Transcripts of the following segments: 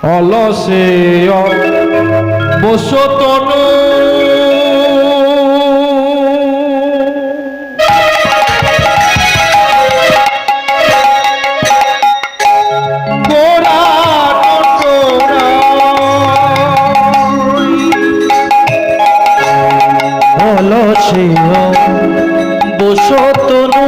অলসে বসতনু অলসে বসতনু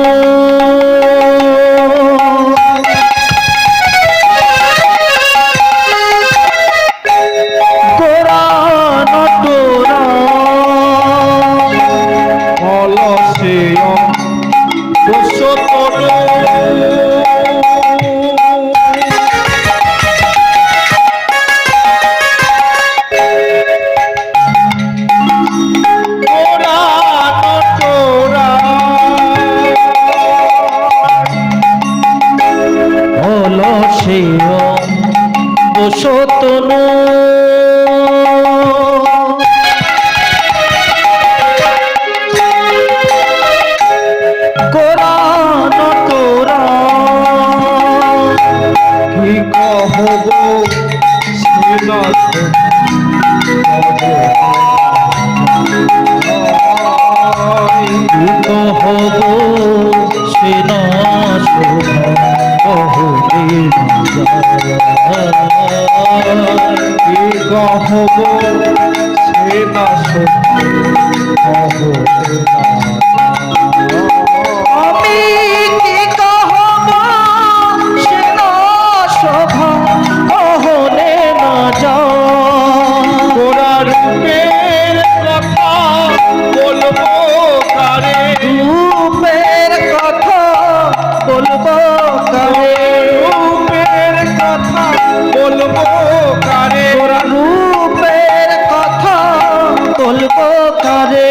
বসতনু কোরআন তোরা কি কহব সেনা কহব সেনা কি কহব সে না আমি কি কহব সে না শোভা কহলে না যাও তোরা রূপের কথা বলবো কারে রূপের কথা বলবো কারে রূপের কথা বলবো কারে তোরা রূপের কথা বলবো কারে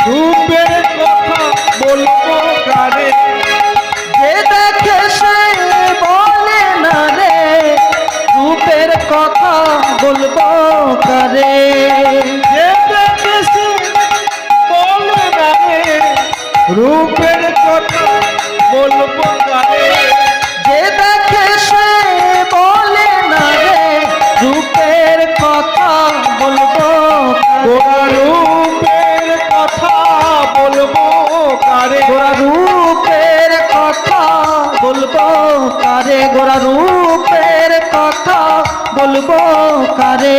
রূপের কথা বলবো কারে যে দেখে সে বলে না রে রূপের কথা বলবো কারে যে দেখে সে বলে না রে রূপের কথা বলবো কারে যে দেখে সে বলে না রে রূপের কথা বলবো তোরা রূপের কথা বলবো কারে গোরা রূপের কথা বলবো কারে গোরা রূপের কথা বলবো কারে